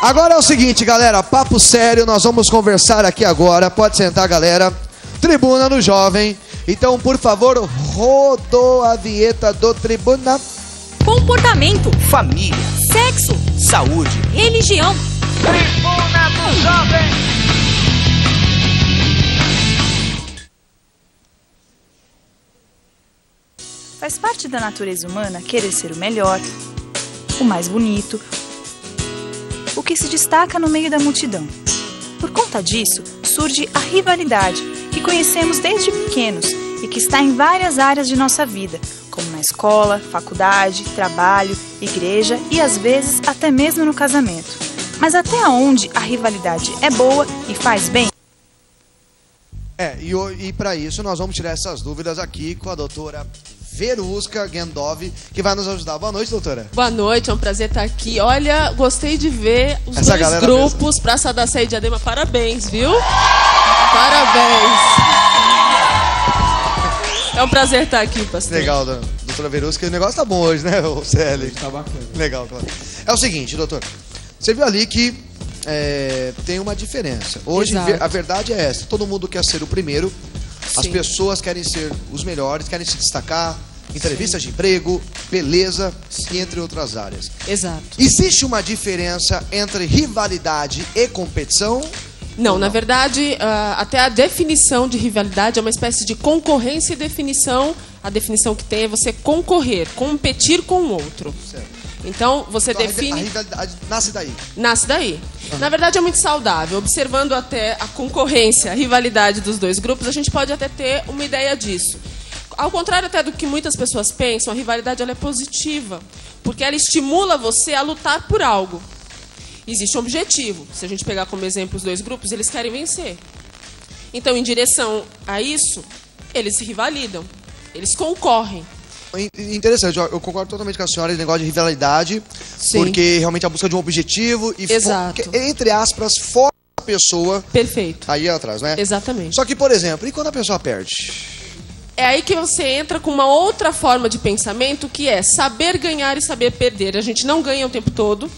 Agora é o seguinte, galera, papo sério, nós vamos conversar aqui agora. Pode sentar, galera. Tribuna no Jovem. Então, por favor, rodou a vinheta do Tribuna. Comportamento, família, sexo, saúde, religião. Tribuna do Jovem. Faz parte da natureza humana querer ser o melhor, o mais bonito, o que se destaca no meio da multidão. Por conta disso, surge a rivalidade, que conhecemos desde pequenos e que está em várias áreas de nossa vida, como na escola, faculdade, trabalho, igreja e às vezes até mesmo no casamento. Mas até onde a rivalidade é boa e faz bem? E para isso nós vamos tirar essas dúvidas aqui com a doutora Verusca Gendov, que vai nos ajudar. Boa noite, doutora. Boa noite, é um prazer estar aqui. Olha, gostei de ver os dois grupos, pensa. Praça da Sé e Diadema, parabéns, viu? Parabéns. É um prazer estar aqui, pastor. Legal, doutora Verusca, o negócio tá bom hoje, né, o CL? Tá bacana. Legal, claro. É o seguinte, doutor, você viu ali que tem uma diferença. Hoje, a verdade é essa, todo mundo quer ser o primeiro, as pessoas querem ser os melhores, querem se destacar, entrevistas de emprego, beleza e entre outras áreas. Exato. Existe uma diferença entre rivalidade e competição? Não, na verdade, até a definição de rivalidade é uma espécie de concorrência e definição. A definição que tem é você concorrer, competir com o outro. Certo. Então, você define... A rivalidade nasce daí? Nasce daí. Na verdade, é muito saudável. Observando até a concorrência, a rivalidade dos dois grupos, a gente pode até ter uma ideia disso. Ao contrário até do que muitas pessoas pensam, a rivalidade ela é positiva, porque ela estimula você a lutar por algo. Existe um objetivo. Se a gente pegar como exemplo os dois grupos, eles querem vencer. Então, em direção a isso, eles se rivalidam. Eles concorrem. Interessante, eu concordo totalmente com a senhora, esse negócio de rivalidade, porque realmente a busca de um objetivo e, entre aspas, força a pessoa. Perfeito. Aí atrás, né? Exatamente. Só que, por exemplo, e quando a pessoa perde? É aí que você entra com uma outra forma de pensamento, que é saber ganhar e saber perder. A gente não ganha o tempo todo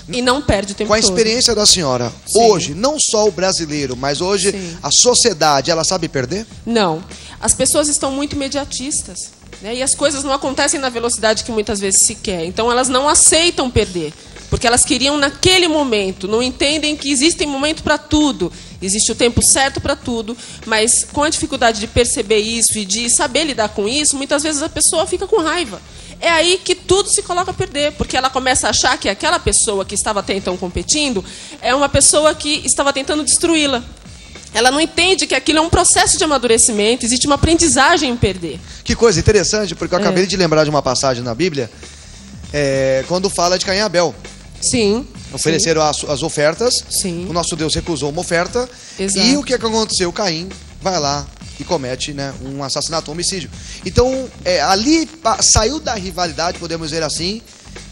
e não perde o tempo todo. Com a experiência da senhora, hoje, não só o brasileiro, mas hoje a sociedade, ela sabe perder? Não. As pessoas estão muito imediatistas. E as coisas não acontecem na velocidade que muitas vezes se quer. Então elas não aceitam perder, porque elas queriam naquele momento. Não entendem que existe momento para tudo. Existe o tempo certo para tudo, mas com a dificuldade de perceber isso e de saber lidar com isso, muitas vezes a pessoa fica com raiva. É aí que tudo se coloca a perder, porque ela começa a achar que aquela pessoa que estava até então competindo é uma pessoa que estava tentando destruí-la. Ela não entende que aquilo é um processo de amadurecimento, existe uma aprendizagem em perder. Que coisa interessante, porque eu acabei de lembrar de uma passagem na Bíblia, quando fala de Caim e Abel. Sim. Ofereceram as ofertas, sim. O nosso Deus recusou uma oferta, exato. E o que aconteceu? Caim vai lá e comete, né, um assassinato, um homicídio. Então, ali saiu da rivalidade, podemos dizer assim,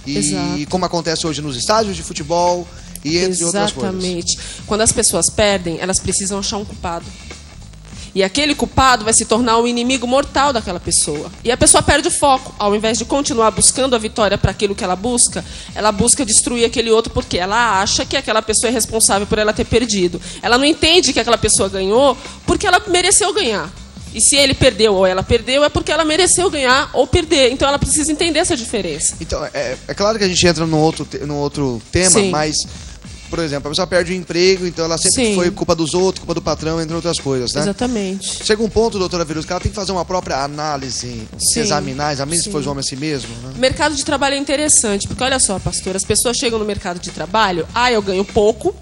e como acontece hoje nos estádios de futebol... E entre outras coisas. Exatamente. Quando as pessoas perdem, elas precisam achar um culpado. E aquele culpado vai se tornar o inimigo mortal daquela pessoa. E a pessoa perde o foco. Ao invés de continuar buscando a vitória para aquilo que ela busca destruir aquele outro porque ela acha que aquela pessoa é responsável por ela ter perdido. Ela não entende que aquela pessoa ganhou porque ela mereceu ganhar. E se ele perdeu ou ela perdeu, é porque ela mereceu ganhar ou perder. Então ela precisa entender essa diferença. Então, é claro que a gente entra num outro tema, sim. Mas... Por exemplo, a pessoa perde o emprego, então ela sempre foi culpa dos outros, culpa do patrão, entre outras coisas, né? Exatamente. Chega um ponto, doutora Verusca, que ela tem que fazer uma própria análise, se examinar se for homem a si mesmo. Né? O mercado de trabalho é interessante, porque olha só, pastor, as pessoas chegam no mercado de trabalho, eu ganho pouco,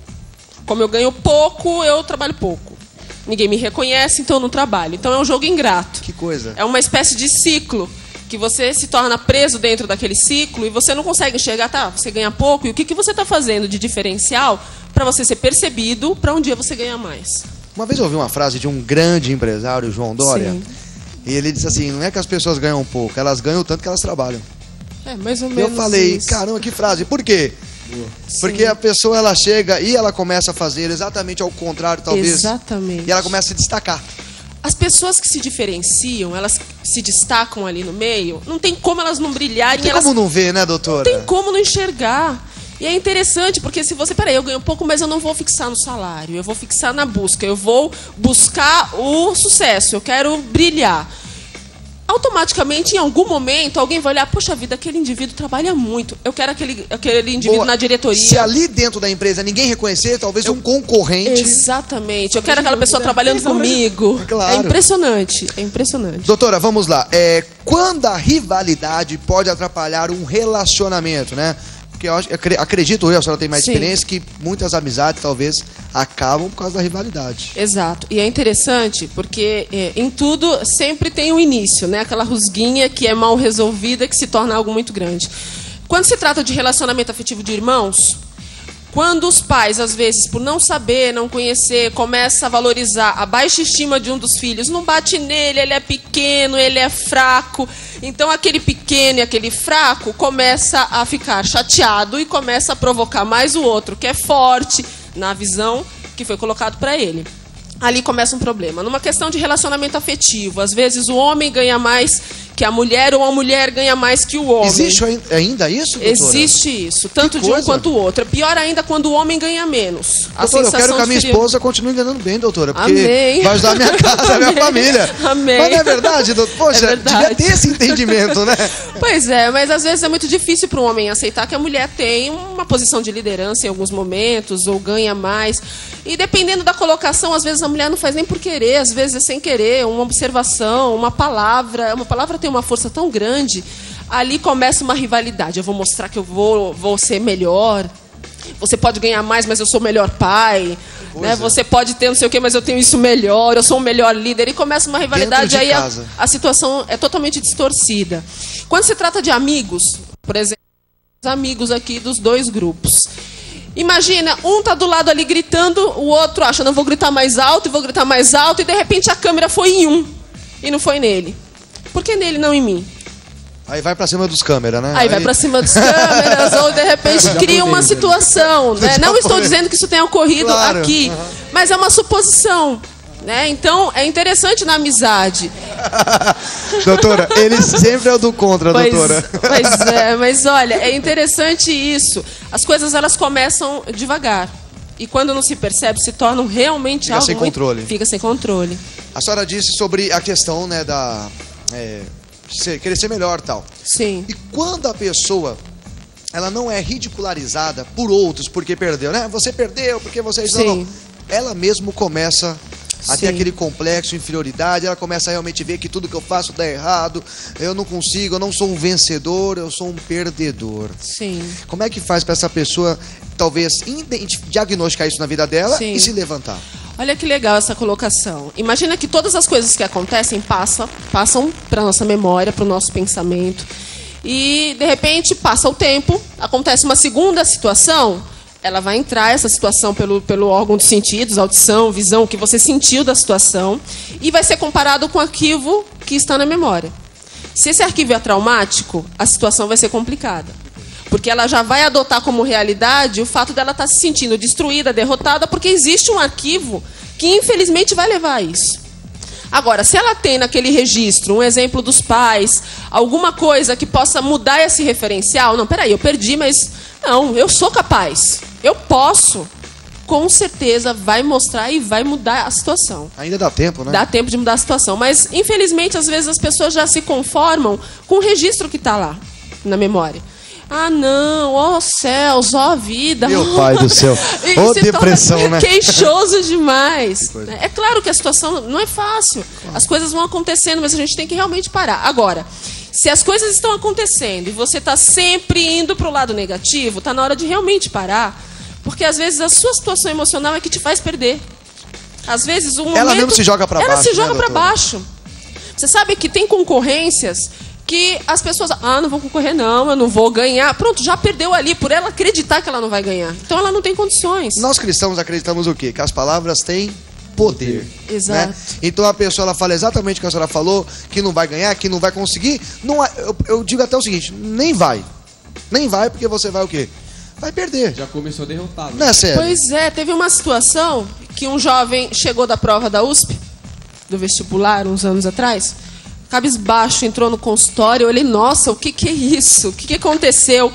como eu ganho pouco, eu trabalho pouco. Ninguém me reconhece, então eu não trabalho. Então é um jogo ingrato. Que coisa. É uma espécie de ciclo. Que você se torna preso dentro daquele ciclo e você não consegue enxergar, você ganha pouco, e o que você está fazendo de diferencial para você ser percebido para um dia você ganhar mais. Uma vez eu ouvi uma frase de um grande empresário, João Dória, e ele disse assim, não é que as pessoas ganham pouco, elas ganham o tanto que elas trabalham. É, mais ou menos. Eu falei, isso. Caramba, que frase, por quê? Porque a pessoa, ela chega e ela começa a fazer exatamente ao contrário, talvez. Exatamente. E ela começa a se destacar. As pessoas que se diferenciam, elas se destacam ali no meio, não tem como elas não brilharem. Não tem como não ver, né, doutora? Não tem como não enxergar. E é interessante, porque se você, peraí, eu ganho pouco, mas eu não vou fixar no salário, eu vou fixar na busca, eu vou buscar o sucesso, eu quero brilhar. Automaticamente, em algum momento, alguém vai olhar, poxa vida, aquele indivíduo trabalha muito, eu quero aquele indivíduo na diretoria. Se ali dentro da empresa ninguém reconhecer, talvez um concorrente... Exatamente, eu quero aquela pessoa trabalhando comigo. Claro. É impressionante, é impressionante. Doutora, vamos lá. Quando a rivalidade pode atrapalhar um relacionamento, né? Porque eu acredito, a senhora tem mais experiência, que muitas amizades talvez acabam por causa da rivalidade. Exato. E é interessante porque em tudo sempre tem um início, né? Aquela rusguinha que é mal resolvida, que se torna algo muito grande. Quando se trata de relacionamento afetivo de irmãos, quando os pais, às vezes, por não saber, não conhecer, começam a valorizar a baixa estima de um dos filhos, não bate nele, ele é pequeno, ele é fraco. Então, aquele pequeno e aquele fraco começa a ficar chateado e começa a provocar mais o outro, que é forte, na visão que foi colocado para ele. Ali começa um problema. Numa questão de relacionamento afetivo, às vezes o homem ganha mais que a mulher ou a mulher ganha mais que o homem. Existe ainda isso, doutora? Existe isso, tanto de um quanto o outro. Pior ainda quando o homem ganha menos. Doutora, eu quero que a minha esposa continue ganhando bem, doutora, porque Amém. vai ajudar a minha casa, a minha família. Amém. Mas não é verdade, doutora? Poxa, é verdade. devia ter esse entendimento, né? Pois é, mas às vezes é muito difícil para um homem aceitar que a mulher tem uma posição de liderança em alguns momentos, ou ganha mais. E dependendo da colocação, às vezes a mulher não faz nem por querer, às vezes é sem querer, uma observação, uma palavra tem uma força tão grande, ali começa uma rivalidade. Eu vou mostrar que eu vou ser melhor. Você pode ganhar mais, mas eu sou o melhor pai. Né? Você pode ter não sei o quê, mas eu tenho isso melhor. Eu sou o melhor líder. E começa uma rivalidade, aí a situação é totalmente distorcida. Quando se trata de amigos, por exemplo, os amigos aqui dos dois grupos. Imagina, um tá do lado ali gritando, o outro acha, não vou gritar mais alto, e de repente a câmera foi em um, e não foi nele. Por que nele, não em mim? Aí vai pra cima dos câmeras, né? Aí vai pra cima dos câmeras, ou de repente cria uma situação. Né? Não estou dizendo que isso tenha ocorrido aqui, mas é uma suposição. Né? Então, é interessante na amizade. Doutora, ele sempre é o do contra, doutora. Pois é, mas olha, é interessante isso. As coisas, elas começam devagar. E quando não se percebe, se tornam realmente Fica algo sem controle. Fica sem controle. A senhora disse sobre a questão, né, da... querer ser melhor e tal. Sim. E quando a pessoa... ela não é ridicularizada por outros porque perdeu, né? Você perdeu porque você... Não. Ela mesmo começa... até aquele complexo de inferioridade, ela começa a realmente ver que tudo que eu faço dá errado, eu não consigo, eu não sou um vencedor, eu sou um perdedor. Sim. Como é que faz para essa pessoa, talvez, diagnosticar isso na vida dela e se levantar? Olha que legal essa colocação. Imagina que todas as coisas que acontecem passam para a nossa memória, para o nosso pensamento, e de repente passa o tempo, acontece uma segunda situação. Ela vai entrar, essa situação, pelo órgão dos sentidos, audição, visão, que você sentiu da situação, e vai ser comparado com o arquivo que está na memória. Se esse arquivo é traumático, a situação vai ser complicada. Porque ela já vai adotar como realidade o fato dela estar se sentindo destruída, derrotada, porque existe um arquivo que, infelizmente, vai levar a isso. Agora, se ela tem naquele registro um exemplo dos pais, alguma coisa que possa mudar esse referencial, não, peraí, eu perdi, mas não, eu sou capaz, eu posso, com certeza vai mostrar e vai mudar a situação. Ainda dá tempo, né? Dá tempo de mudar a situação, mas infelizmente às vezes as pessoas já se conformam com o registro que está lá na memória. Ah, não, ó céus, ó vida. Meu pai do céu, ó depressão, né? Queixoso demais. É claro que a situação não é fácil. As coisas vão acontecendo, mas a gente tem que realmente parar. Agora, se as coisas estão acontecendo e você está sempre indo para o lado negativo, está na hora de realmente parar. Porque às vezes a sua situação emocional é que te faz perder. Às vezes o momento... Ela mesmo se joga para baixo. Ela se joga, né, para baixo. Você sabe que tem concorrências que as pessoas... Ah, não vou concorrer não, eu não vou ganhar. Pronto, já perdeu ali por ela acreditar que ela não vai ganhar. Então ela não tem condições. Nós cristãos acreditamos o quê? Que as palavras têm poder. Exato. Né? Então a pessoa ela fala exatamente o que a senhora falou, que não vai ganhar, que não vai conseguir. Não, eu digo até o seguinte, nem vai. Nem vai porque você vai o quê? Vai perder. Já começou derrotado. Não é sério? Pois é, teve uma situação que um jovem chegou da prova da USP, do vestibular, uns anos atrás, cabisbaixo, entrou no consultório, eu olhei, nossa, o que é isso? O que aconteceu?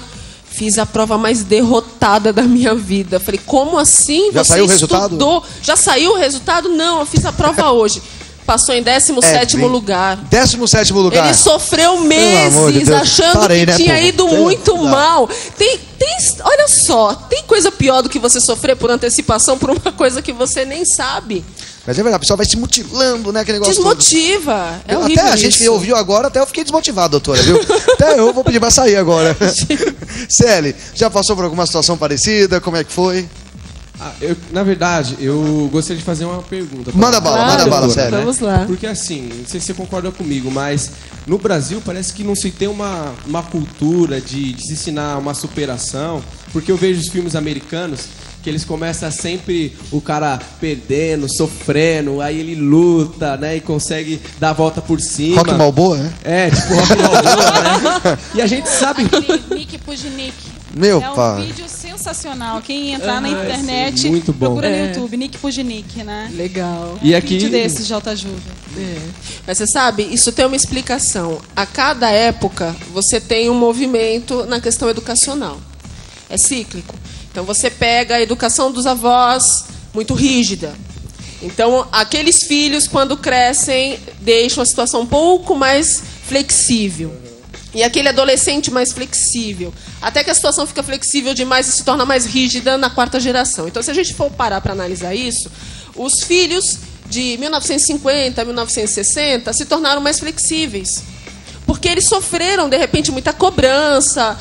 Fiz a prova mais derrotada da minha vida. Falei, como assim? Já Você saiu o resultado? Já saiu o resultado? Não, eu fiz a prova hoje. Passou em 17º lugar. 17º lugar. Ele sofreu Pelo amor meses de Deus. achando Parei, que né, tinha pô? ido muito mal. Olha só, tem coisa pior do que você sofrer por antecipação por uma coisa que você nem sabe. Mas é verdade, a pessoa vai se mutilando, né? Aquele negócio Desmotiva. É todo. horrível Até a gente isso. que ouviu agora, até eu fiquei desmotivado, doutora, viu? Até eu vou pedir pra sair agora. Celi, já passou por alguma situação parecida? Como é que foi? Na verdade, eu gostaria de fazer uma pergunta. Manda bala, Celi. Vamos lá. Porque assim, não sei se você concorda comigo, mas no Brasil parece que não se tem uma cultura de se ensinar uma superação. Porque eu vejo os filmes americanos que eles começam sempre o cara perdendo, sofrendo, aí ele luta, né, e consegue dar a volta por cima. Rock Balboa, né? É, tipo Rock Balboa, né? E a gente sabe... Nick Pujnik. Meu é um pai. vídeo sensacional. Quem entrar na internet, sim, muito bom. procura no YouTube, Nick Pujnik, né? Legal. E Um aqui... vídeo desses de autoajuda. Mas você sabe, isso tem uma explicação. A cada época, você tem um movimento na questão educacional. É cíclico. Então, você pega a educação dos avós, muito rígida. Então, aqueles filhos, quando crescem, deixam a situação um pouco mais flexível. E aquele adolescente mais flexível. Até que a situação fica flexível demais e se torna mais rígida na 4ª geração. Então, se a gente for parar para analisar isso, os filhos de 1950, 1960 se tornaram mais flexíveis. Porque eles sofreram, de repente, muita cobrança,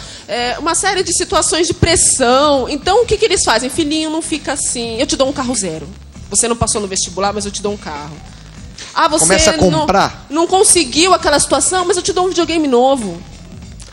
uma série de situações de pressão. Então, o que eles fazem? Filhinho, não fica assim. Eu te dou um carro zero. Você não passou no vestibular, mas eu te dou um carro. Ah, você começa a comprar. Não conseguiu aquela situação, mas eu te dou um videogame novo.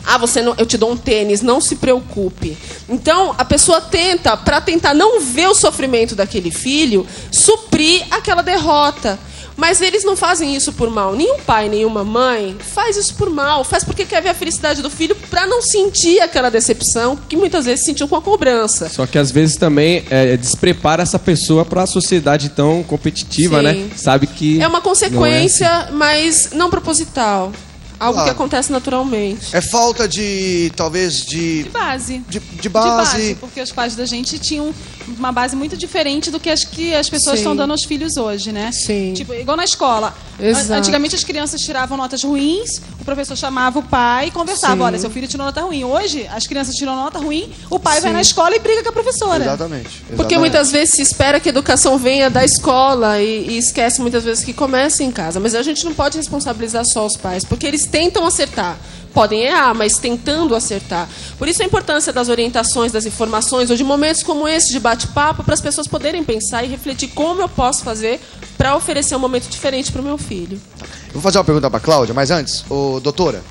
Ah, eu te dou um tênis, não se preocupe. Então, a pessoa tenta, para tentar não ver o sofrimento daquele filho, suprir aquela derrota. Mas eles não fazem isso por mal. Nenhum pai, nenhuma mãe faz isso por mal. Faz porque quer ver a felicidade do filho para não sentir aquela decepção que muitas vezes sentiu com a cobrança. Só que às vezes também desprepara essa pessoa para a sociedade tão competitiva, Sim. né? Sabe que É uma consequência, não é assim. mas não proposital. Algo Claro. que acontece naturalmente. É falta de, talvez, De base. de base. Porque os pais da gente tinham uma base muito diferente do que as pessoas Sim. estão dando aos filhos hoje, né? Sim. Tipo, igual na escola. Exato. Antigamente as crianças tiravam notas ruins, o professor chamava o pai e conversava. Sim. Olha, seu filho tirou nota ruim. Hoje, as crianças tiram nota ruim, o pai vai Sim. na escola e briga com a professora. Exatamente. Porque muitas vezes se espera que a educação venha da escola e esquece muitas vezes que começa em casa. Mas a gente não pode responsabilizar só os pais, porque eles tentam acertar. Podem errar, mas tentando acertar. Por isso a importância das orientações, das informações, ou de momentos como esse de bate-papo, para as pessoas poderem pensar e refletir como eu posso fazer para oferecer um momento diferente para o meu filho. Eu vou fazer uma pergunta para a Cláudia, mas antes, doutora,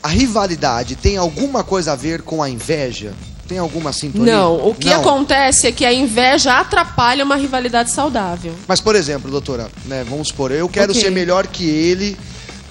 a rivalidade tem alguma coisa a ver com a inveja? Tem alguma sintonia? Não, o que acontece é que a inveja atrapalha uma rivalidade saudável. Mas, por exemplo, doutora, né, vamos supor, eu quero Ok. ser melhor que ele,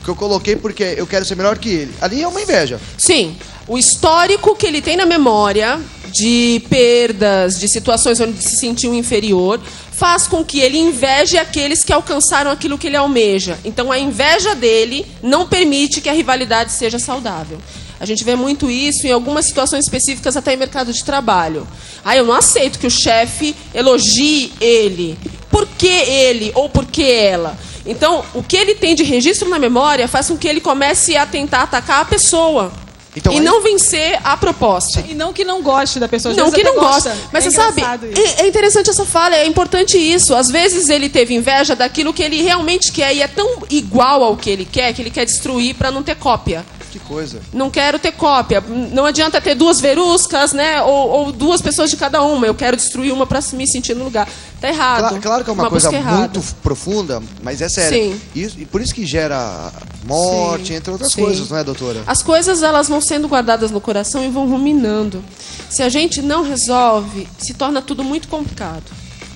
que eu coloquei porque eu quero ser melhor que ele. Ali é uma inveja. Sim, o histórico que ele tem na memória de perdas, de situações onde se sentiu inferior, faz com que ele inveje aqueles que alcançaram aquilo que ele almeja. Então a inveja dele não permite que a rivalidade seja saudável. A gente vê muito isso em algumas situações específicas, até em mercado de trabalho. Ah, eu não aceito que o chefe elogie ele. Por que ele ou por que ela? Então, o que ele tem de registro na memória faz com que ele comece a tentar atacar a pessoa. Então, e não vencer a proposta. E não que não goste da pessoa. Às Não vezes que até não gosta. Mas É você sabe, engraçado isso. é interessante essa fala, é importante isso. Às vezes ele teve inveja daquilo que ele realmente quer e é tão igual ao que ele quer destruir para não ter cópia. Que coisa. Não quero ter cópia. Não adianta ter duas veruscas, né? Ou duas pessoas de cada uma. Eu quero destruir uma para me sentir no lugar. Tá errado. Claro que é uma coisa busca errada. muito profunda, mas é sério. Sim. E por isso que gera morte, Sim. entre outras Sim. coisas, não é, doutora? As coisas elas vão sendo guardadas no coração e vão ruminando. Se a gente não resolve, se torna tudo muito complicado.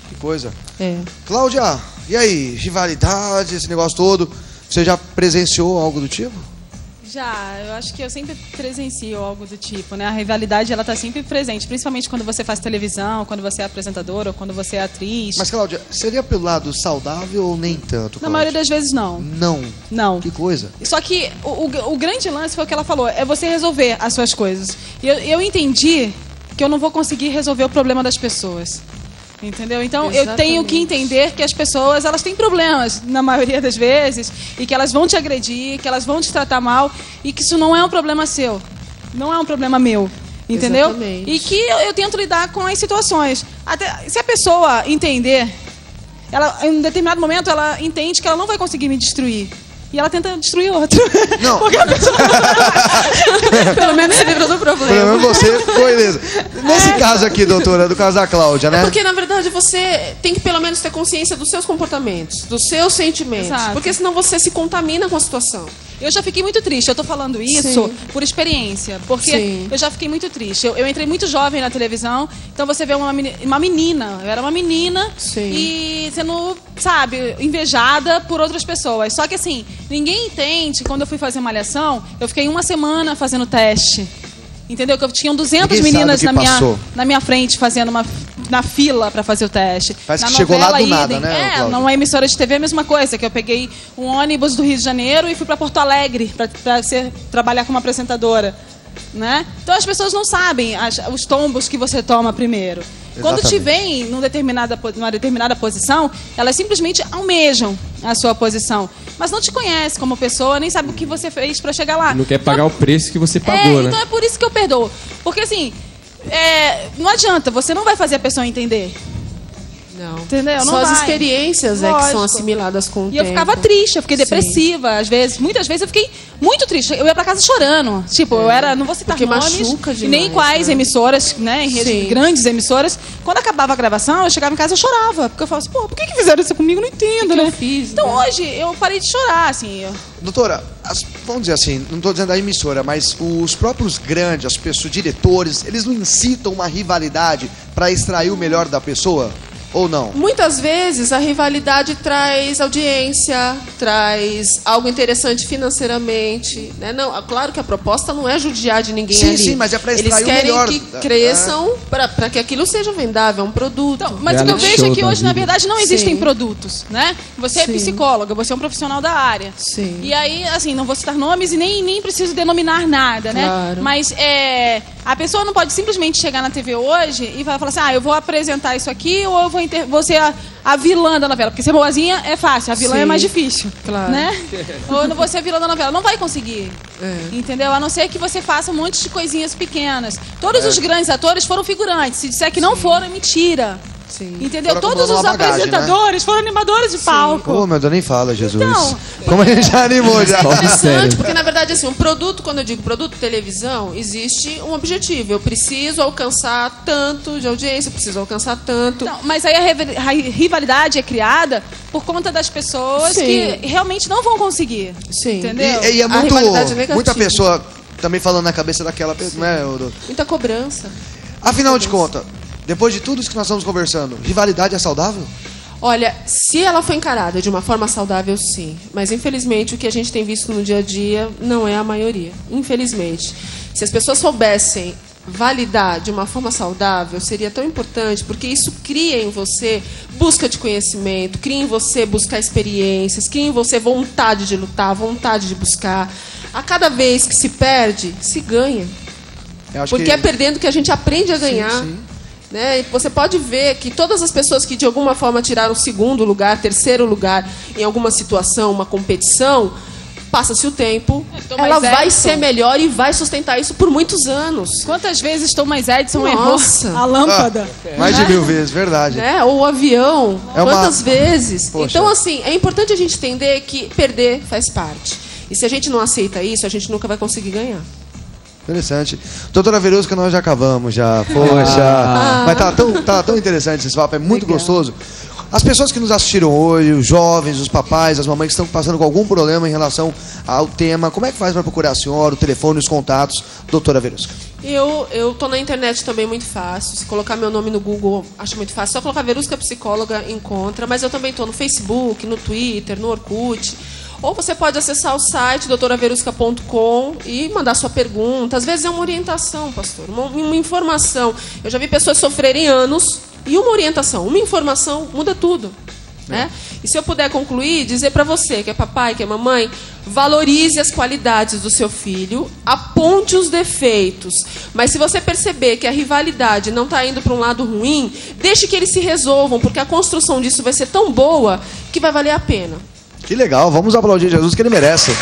Que coisa. É. Cláudia, e aí? Rivalidade, esse negócio todo. Você já presenciou algo do tipo? Já, eu acho que eu sempre presencio algo do tipo, né? A rivalidade, ela tá sempre presente, principalmente quando você faz televisão, quando você é apresentadora ou quando você é atriz. Mas, Cláudia, seria pelo lado saudável ou nem tanto, Cláudia? Na maioria das vezes, não. Não. Que coisa. Só que o grande lance foi o que ela falou, é você resolver as suas coisas. E eu entendi que eu não vou conseguir resolver o problema das pessoas. Entendeu? Então, eu tenho que entender que as pessoas, elas têm problemas, na maioria das vezes, e que elas vão te agredir, que elas vão te tratar mal, e que isso não é um problema seu. Não é um problema meu. Entendeu? Exatamente. E que eu tento lidar com as situações. Até, se a pessoa entender, ela, em um determinado momento, ela entende que ela não vai conseguir me destruir. E ela tenta destruir outro. Não. Porque a pessoa... Pelo menos se livra do problema. Pelo menos você foi beleza. Nesse caso aqui, doutora, do caso da Cláudia, né? Porque, na verdade, você tem que pelo menos ter consciência dos seus comportamentos, dos seus sentimentos. Exato. Porque senão você se contamina com a situação. Eu já fiquei muito triste. Eu tô falando isso por experiência. Porque eu já fiquei muito triste. Eu entrei muito jovem na televisão. Então você vê uma menina. Eu era uma menina. E sendo, sabe, invejada por outras pessoas. Só que assim, ninguém entende. Quando eu fui fazer Malhação, eu fiquei 1 semana fazendo teste. Entendeu? Que eu tinha 200 meninas na minha frente fazendo na fila para fazer o teste. Parece que chegou lá do nada, né, Cláudia? Numa emissora de TV é a mesma coisa, que eu peguei um ônibus do Rio de Janeiro e fui para Porto Alegre para trabalhar como apresentadora, né? Então as pessoas não sabem os tombos que você toma primeiro. Quando te vem numa determinada posição, elas simplesmente almejam a sua posição, mas não te conhece como pessoa, nem sabe o que você fez para chegar lá. Não quer pagar o preço que você pagou, né? Então é por isso que eu perdoo. Porque assim, não adianta, você não vai fazer a pessoa entender. Não. Entendeu? Só as experiências que são assimiladas com o tempo. E eu ficava triste, eu fiquei depressiva, às vezes. Muitas vezes eu fiquei muito triste. Eu ia pra casa chorando. Tipo, eu era, não vou citar nomes, demais, e nem quais emissoras, né, em redes, grandes emissoras. Quando acabava a gravação, eu chegava em casa e chorava. Porque eu falava assim, pô, por que fizeram isso comigo? Não entendo, né? Eu fiz, então hoje eu parei de chorar, assim. Doutora, vamos dizer assim, não estou dizendo da emissora, mas os próprios grandes, as pessoas, diretores, eles não incitam uma rivalidade para extrair o melhor da pessoa? Ou não? Muitas vezes a rivalidade traz audiência, traz algo interessante financeiramente, né? Não, claro que a proposta não é judiar de ninguém ali. Sim, mas é para extrair o melhor. Eles querem que cresçam para que aquilo seja vendável, é um produto. Então, mas o que eu vejo é que hoje, na verdade, não existem produtos, né? Você é psicóloga, você é um profissional da área. Sim. E aí, assim, não vou citar nomes e nem preciso denominar nada, né? Claro. Mas a pessoa não pode simplesmente chegar na TV hoje e falar assim, eu vou apresentar isso aqui ou eu vou ser a vilã da novela. Porque ser boazinha é fácil, a vilã é mais difícil. Claro. Né? Ou eu não vou ser a vilã da novela. Não vai conseguir. Entendeu? A não ser que você faça um monte de coisinhas pequenas. Todos os grandes atores foram figurantes. Se disser que não foram, é mentira. Sim. Entendeu? Foram Todos os apresentadores foram animadores de palco. Pô, meu Deus, nem fala, Jesus. Então, como a gente já animou já. É interessante, porque na verdade, assim, um produto, quando eu digo produto televisão, existe um objetivo. Eu preciso alcançar tanto de audiência, eu preciso alcançar tanto. Não, mas aí a rivalidade é criada por conta das pessoas que realmente não vão conseguir. Sim. Entendeu? E é A rivalidade é negativa. muita pessoa também falando na cabeça daquela pessoa, né? Muita cobrança. Afinal de contas, depois de tudo isso que nós estamos conversando, rivalidade é saudável? Olha, se ela for encarada de uma forma saudável, sim. Mas, infelizmente, o que a gente tem visto no dia a dia não é a maioria. Infelizmente. Se as pessoas soubessem validar de uma forma saudável, seria tão importante, porque isso cria em você busca de conhecimento, cria em você buscar experiências, cria em você vontade de lutar, vontade de buscar. A cada vez que se perde, se ganha. Porque é perdendo que a gente aprende a ganhar. Sim. Né? Você pode ver que todas as pessoas que de alguma forma tiraram segundo lugar, terceiro lugar em alguma situação, uma competição, passa-se o tempo, ela vai ser melhor e vai sustentar isso por muitos anos. Quantas vezes Thomas Edison errou a lâmpada? Mais de 1000 vezes, verdade. Né? Ou o avião, quantas vezes? Poxa. Então, assim, é importante a gente entender que perder faz parte. E se a gente não aceita isso, a gente nunca vai conseguir ganhar. Interessante. Doutora Verusca, nós já acabamos já. Poxa. Mas tá tão interessante esse papo, é muito gostoso. As pessoas que nos assistiram hoje, os jovens, os papais, as mamães que estão passando com algum problema em relação ao tema, como é que faz para procurar a senhora, o telefone, os contatos, doutora Verusca? Eu tô na internet também muito fácil. Se colocar meu nome no Google, acho muito fácil. Só colocar Verusca Psicóloga, encontra. Mas eu também tô no Facebook, no Twitter, no Orkut. Ou você pode acessar o site doutoraverusca.com e mandar sua pergunta. Às vezes é uma orientação, pastor, uma informação. Eu já vi pessoas sofrerem anos e uma orientação, uma informação muda tudo. Né? E se eu puder concluir, dizer para você que é papai, que é mamãe, valorize as qualidades do seu filho, aponte os defeitos, mas se você perceber que a rivalidade não está indo para um lado ruim, deixe que eles se resolvam, porque a construção disso vai ser tão boa que vai valer a pena. Que legal, vamos aplaudir Jesus que ele merece.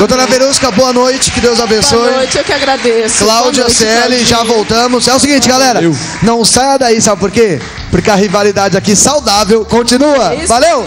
Doutora Verusca, boa noite, que Deus abençoe. Boa noite, eu que agradeço. Cláudia, noite, CL, Claudinho. já voltamos. É o seguinte, galera, não saia daí, sabe por quê? Porque a rivalidade aqui saudável continua. Valeu!